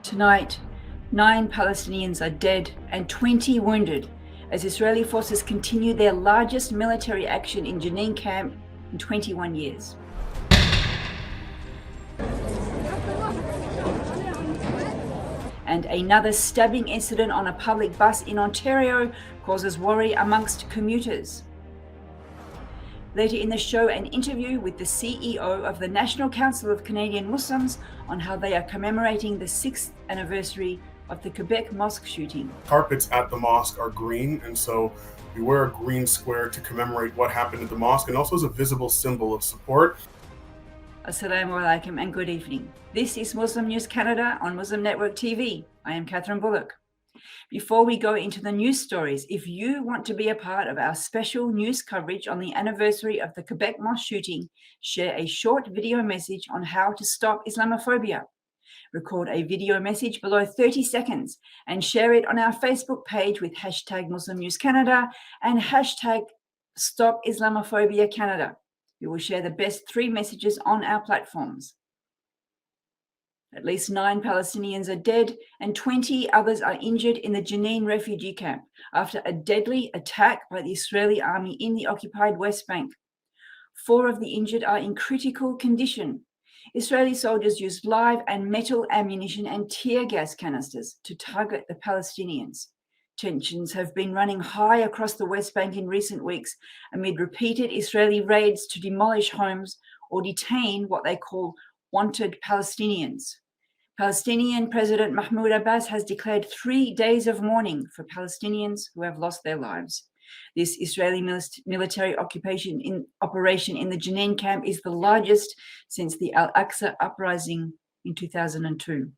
Tonight, 9 Palestinians are dead and 20 wounded as Israeli forces continue their largest military action in Jenin camp in 21 years. And another stabbing incident on a public bus in Ontario causes worry amongst commuters. Later in the show, an interview with the CEO of the National Council of Canadian Muslims on how they are commemorating the 6th anniversary of the Quebec mosque shooting. Carpets at the mosque are green, and so we wear a green square to commemorate what happened at the mosque and also as a visible symbol of support. Assalamu alaikum and good evening. This is Muslim News Canada on Muslim Network TV. I am Catherine Bullock. Before we go into the news stories, if you want to be a part of our special news coverage on the anniversary of the Quebec mosque shooting, share a short video message on how to stop Islamophobia. Record a video message below 30 seconds and share it on our Facebook page with hashtag Muslim News Canada and hashtag Stop Islamophobia Canada. We will share the best 3 messages on our platforms. At least 9 Palestinians are dead and 20 others are injured in the Jenin refugee camp after a deadly attack by the Israeli army in the occupied West Bank. 4 of the injured are in critical condition. Israeli soldiers used live and metal ammunition and tear gas canisters to target the Palestinians. Tensions have been running high across the West Bank in recent weeks amid repeated Israeli raids to demolish homes or detain what they call wanted Palestinians. Palestinian President Mahmoud Abbas has declared 3 days of mourning for Palestinians who have lost their lives. This Israeli military operation in the Jenin camp is the largest since the Al-Aqsa uprising in 2002.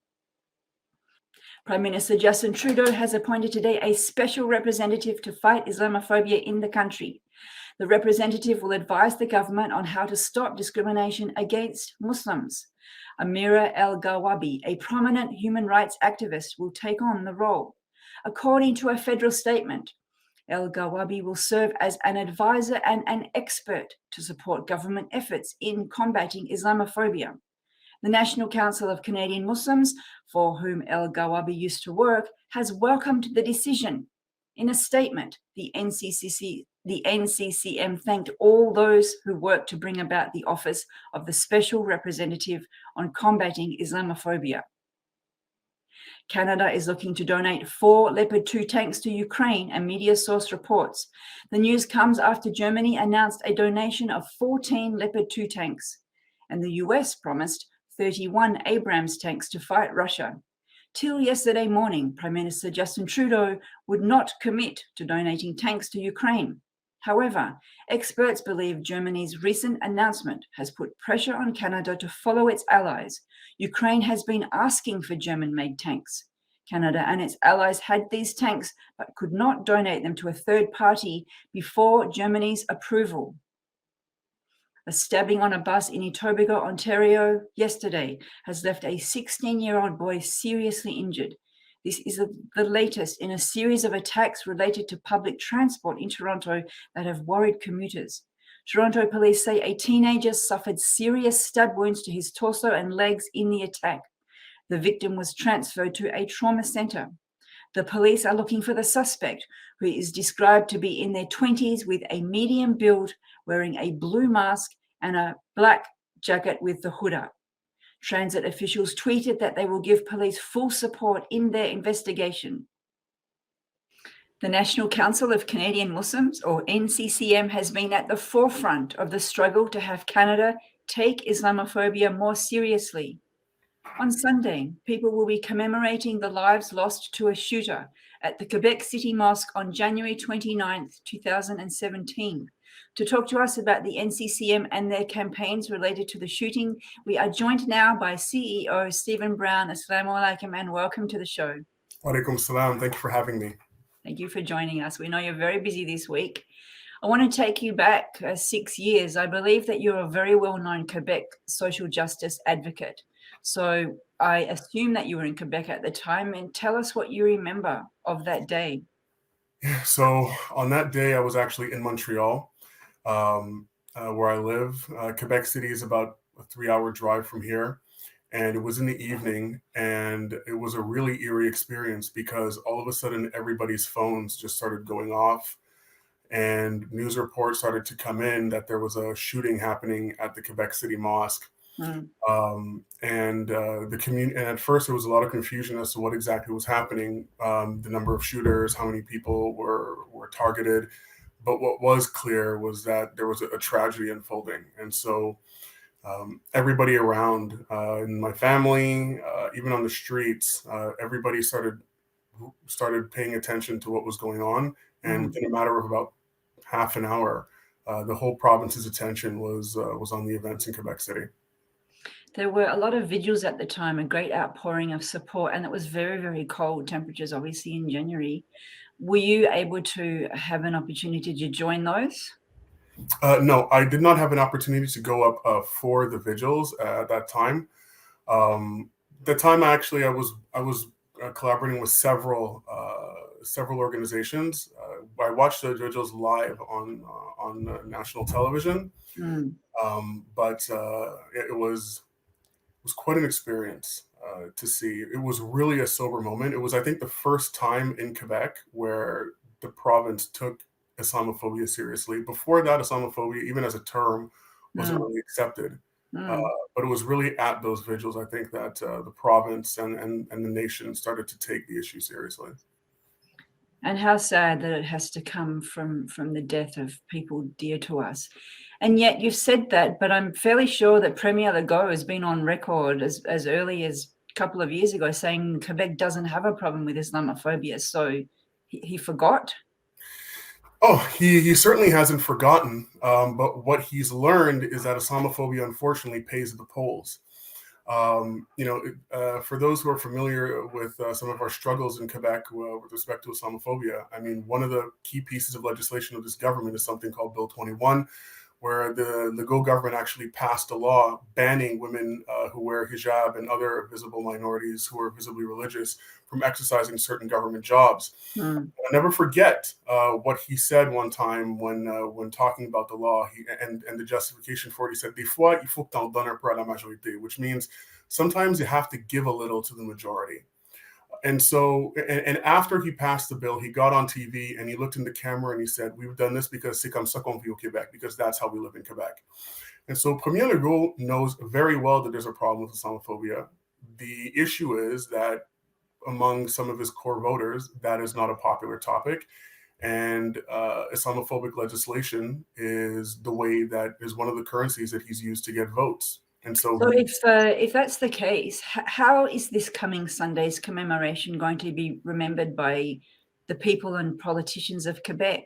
Prime Minister Justin Trudeau has appointed today a special representative to fight Islamophobia in the country. The representative will advise the government on how to stop discrimination against Muslims. Amira El-Gawabi, a prominent human rights activist, will take on the role. According to a federal statement, El-Gawabi will serve as an advisor and an expert to support government efforts in combating Islamophobia. The National Council of Canadian Muslims, for whom El-Gawabi used to work, has welcomed the decision. In a statement, the NCCM thanked all those who worked to bring about the office of the Special Representative on Combating Islamophobia. Canada is looking to donate 4 Leopard 2 tanks to Ukraine, a media source reports. The news comes after Germany announced a donation of 14 Leopard 2 tanks, and the US promised 31 Abrams tanks to fight Russia. Till yesterday morning, Prime Minister Justin Trudeau would not commit to donating tanks to Ukraine. However, experts believe Germany's recent announcement has put pressure on Canada to follow its allies. Ukraine has been asking for German-made tanks. Canada and its allies had these tanks but could not donate them to a third party before Germany's approval. A stabbing on a bus in Etobicoke, Ontario, yesterday has left a 16-year-old boy seriously injured. This is the latest in a series of attacks related to public transport in Toronto that have worried commuters. Toronto police say a teenager suffered serious stab wounds to his torso and legs in the attack. The victim was transferred to a trauma centre. The police are looking for the suspect, who is described to be in their 20s with a medium build, wearing a blue mask and a black jacket with the hood up. Transit officials tweeted that they will give police full support in their investigation. The National Council of Canadian Muslims, or NCCM, has been at the forefront of the struggle to have Canada take Islamophobia more seriously. On Sunday, people will be commemorating the lives lost to a shooter at the Quebec City Mosque on January 29, 2017. To talk to us about the NCCM and their campaigns related to the shooting, we are joined now by CEO Stephen Brown. Assalamu alaikum and welcome to the show. Walaikum salam. Thank you for having me. Thank you for joining us. We know you're very busy this week. I want to take you back 6 years. I believe that you're a very well-known Quebec social justice advocate. So I assume that you were in Quebec at the time, and tell us what you remember of that day. So on that day, I was actually in Montreal, where I live. Quebec City is about a 3-hour drive from here. and it was in the evening, and it was a really eerie experience because all of a sudden everybody's phones just started going off, and news reports started to come in that there was a shooting happening at the Quebec City Mosque. Mm. The community, and at first there was a lot of confusion as to what exactly was happening, the number of shooters, how many people were targeted. But what was clear was that there was a tragedy unfolding, and so everybody around, in my family, even on the streets, everybody started paying attention to what was going on, and within a matter of about half an hour, the whole province's attention was on the events in Quebec City. There were a lot of vigils at the time, a great outpouring of support, and it was very, very cold temperatures, obviously, in January. Were you able to have an opportunity to join those? No, I did not have an opportunity to go up for the vigils at that time. The time I was collaborating with several organizations. I watched the vigils live on national television, Mm. but it was quite an experience to see. It was really a sober moment. It was, I think, the first time in Quebec where the province took Islamophobia seriously. Before that, Islamophobia, even as a term, wasn't Mm. really accepted. Uh, Mm. but it was really at those vigils, I think, that the province and the nation started to take the issue seriously. And how sad that it has to come from the death of people dear to us. And yet you've said that, but I'm fairly sure that Premier Legault has been on record as early as a couple of years ago saying Quebec doesn't have a problem with Islamophobia. So he forgot. Oh, he certainly hasn't forgotten. But what he's learned is that Islamophobia, unfortunately, pays at the polls. For those who are familiar with some of our struggles in Quebec with respect to Islamophobia, I mean, one of the key pieces of legislation of this government is something called Bill 21, where the Legault government actually passed a law banning women who wear hijab and other visible minorities who are visibly religious from exercising certain government jobs. Mm. I'll never forget what he said one time when talking about the law and the justification for it. He said, "Des fois, il faut que t'en donnes un peu à la majorité," which means sometimes you have to give a little to the majority. And after he passed the bill, he got on TV and he looked in the camera and he said, "We've done this because c'est comme ça qu'on vit au Québec, because that's how we live in Quebec." And so Premier Legault knows very well that there's a problem with Islamophobia. The issue is that among some of his core voters, that is not a popular topic. And Islamophobic legislation is the way that is one of the currencies that he's used to get votes. And so, So if that's the case, how is this coming Sunday's commemoration going to be remembered by the people and politicians of Quebec?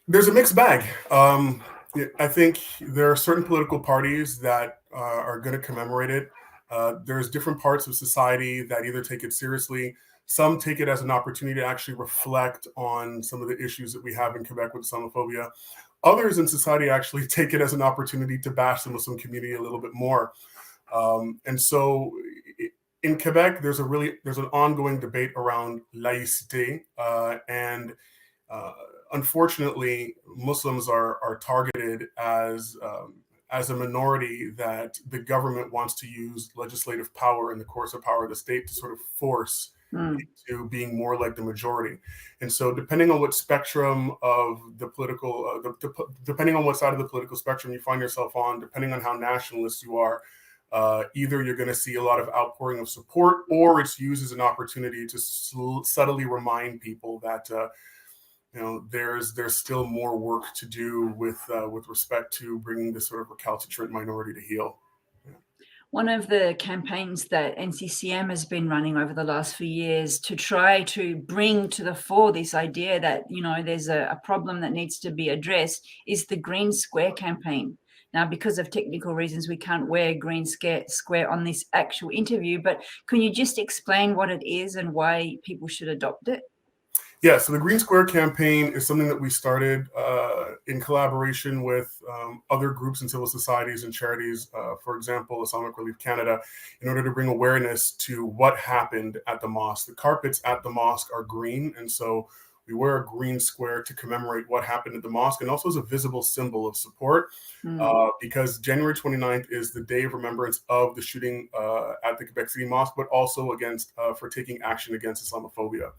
there's a mixed bag. I think there are certain political parties that are going to commemorate it. There's different parts of society that either take it seriously. Some take it as an opportunity to actually reflect on some of the issues that we have in Quebec with Islamophobia. Others in society actually take it as an opportunity to bash the Muslim community a little bit more. In Quebec, there's an ongoing debate around laïcité, and unfortunately, Muslims are targeted as a minority that the government wants to use legislative power and the coercive power of the state to sort of force into being more like the majority. And so, depending on what spectrum of the political, depending on what side of the political spectrum you find yourself on, depending on how nationalist you are, either you're going to see a lot of outpouring of support, or it's used as an opportunity to subtly remind people that there's still more work to do with respect to bringing this sort of recalcitrant minority to heel. One of the campaigns that NCCM has been running over the last few years to try to bring to the fore this idea that, there's a problem that needs to be addressed is the Green Square campaign. Now, because of technical reasons, we can't wear green square on this actual interview, but can you just explain what it is and why people should adopt it? Yeah, so the Green Square campaign is something that we started in collaboration with other groups and civil societies and charities, for example, Islamic Relief Canada, in order to bring awareness to what happened at the mosque. The carpets at the mosque are green, and so we wear a green square to commemorate what happened at the mosque, and also as a visible symbol of support, because January 29th is the day of remembrance of the shooting at the Quebec City Mosque, but also against for taking action against Islamophobia.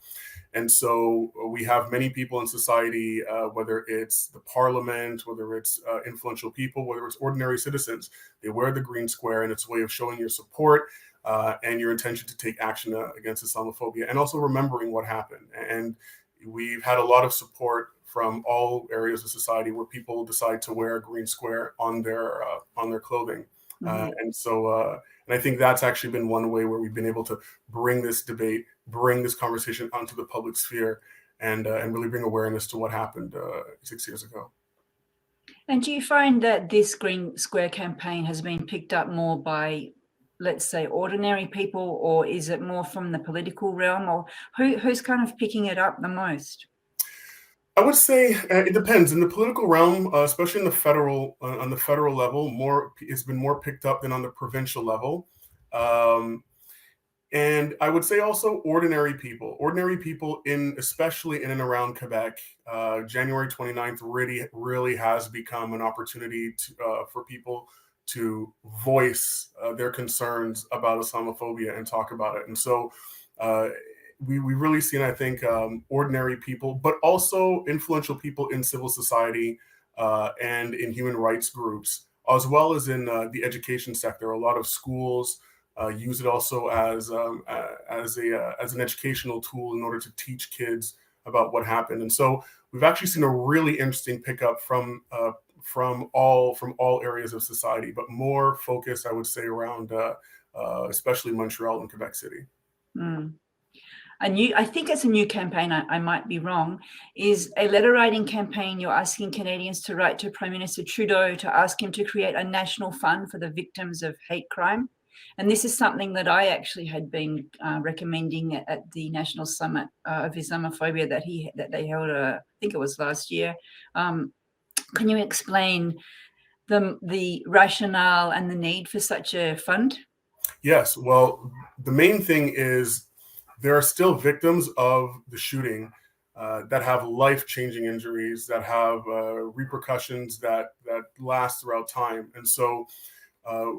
And so we have many people in society, whether it's the parliament, whether it's influential people, whether it's ordinary citizens, they wear the green square, and it's a way of showing your support and your intention to take action against Islamophobia, and also remembering what happened. And we've had a lot of support from all areas of society where people decide to wear a green square on their clothing. And I think that's actually been one way where we've been able to bring this debate, bring this conversation onto the public sphere, and really bring awareness to what happened 6 years ago. And do you find that this Green Square campaign has been picked up more by, let's say, ordinary people, or is it more from the political realm, or who's kind of picking it up the most? I would say it depends. In the political realm, especially in the federal on the federal level, it's been more picked up than on the provincial level. And I would say also ordinary people especially in and around Quebec. January 29th really has become an opportunity for people to voice their concerns about Islamophobia and talk about it. And so we've really seen, I think, ordinary people, but also influential people in civil society and in human rights groups, as well as in the education sector. A lot of schools use it also as an educational tool in order to teach kids about what happened. And so we've actually seen a really interesting pickup from all areas of society, but more focused, I would say, around especially Montreal and Quebec City. I think it's a new campaign, I might be wrong, is a letter writing campaign. You're asking Canadians to write to Prime Minister Trudeau to ask him to create a national fund for the victims of hate crime. And this is something that I actually had been recommending at the National Summit of Islamophobia that they held, I think it was last year. Can you explain the rationale and the need for such a fund? Yes. Well, the main thing is there are still victims of the shooting that have life-changing injuries, that have repercussions that last throughout time. And so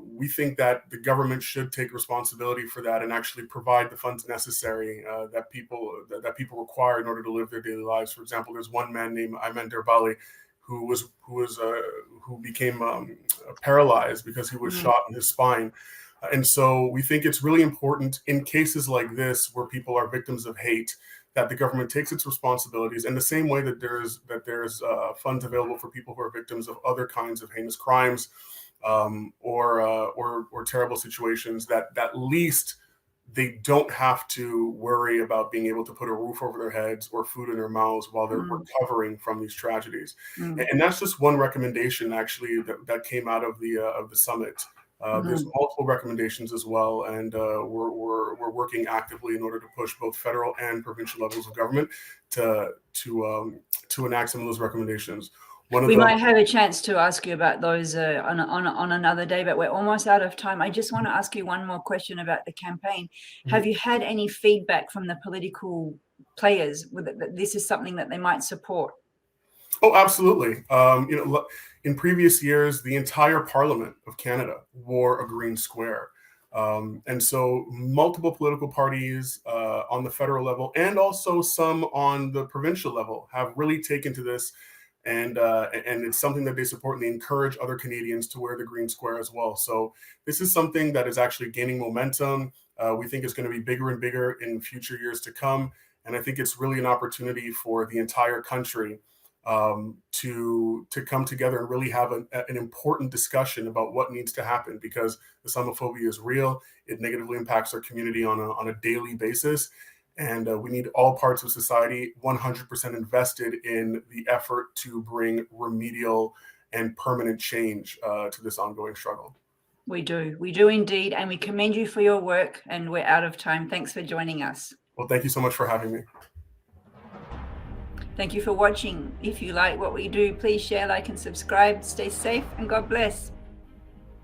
we think that the government should take responsibility for that and actually provide the funds necessary that people require in order to live their daily lives. For example, there's one man named Ayman Derbali who became paralyzed because he was shot in his spine. And so we think it's really important in cases like this, where people are victims of hate, that the government takes its responsibilities in the same way that there's funds available for people who are victims of other kinds of heinous crimes or terrible situations, that at least they don't have to worry about being able to put a roof over their heads or food in their mouths while they're recovering from these tragedies. And that's just one recommendation, actually, that came out of the summit. There's multiple recommendations as well, and we're working actively in order to push both federal and provincial levels of government to enact some of those recommendations. We might have a chance to ask you about those on another day, but we're almost out of time. I just want to ask you one more question about the campaign. Have you had any feedback from the political players that this is something that they might support? Oh, absolutely. In previous years, the entire Parliament of Canada wore a green square. And so multiple political parties on the federal level and also some on the provincial level have really taken to this. And it's something that they support, and they encourage other Canadians to wear the green square as well. So this is something that is actually gaining momentum. We think it's going to be bigger and bigger in future years to come. And I think it's really an opportunity for the entire country to come together and really have an important discussion about what needs to happen, because Islamophobia is real. It negatively impacts our community on a daily basis. And we need all parts of society 100% invested in the effort to bring remedial and permanent change to this ongoing struggle. We do indeed. And we commend you for your work, and we're out of time. Thanks for joining us. Well, thank you so much for having me. Thank you for watching. If you like what we do, please share, like, and subscribe. Stay safe, and God bless.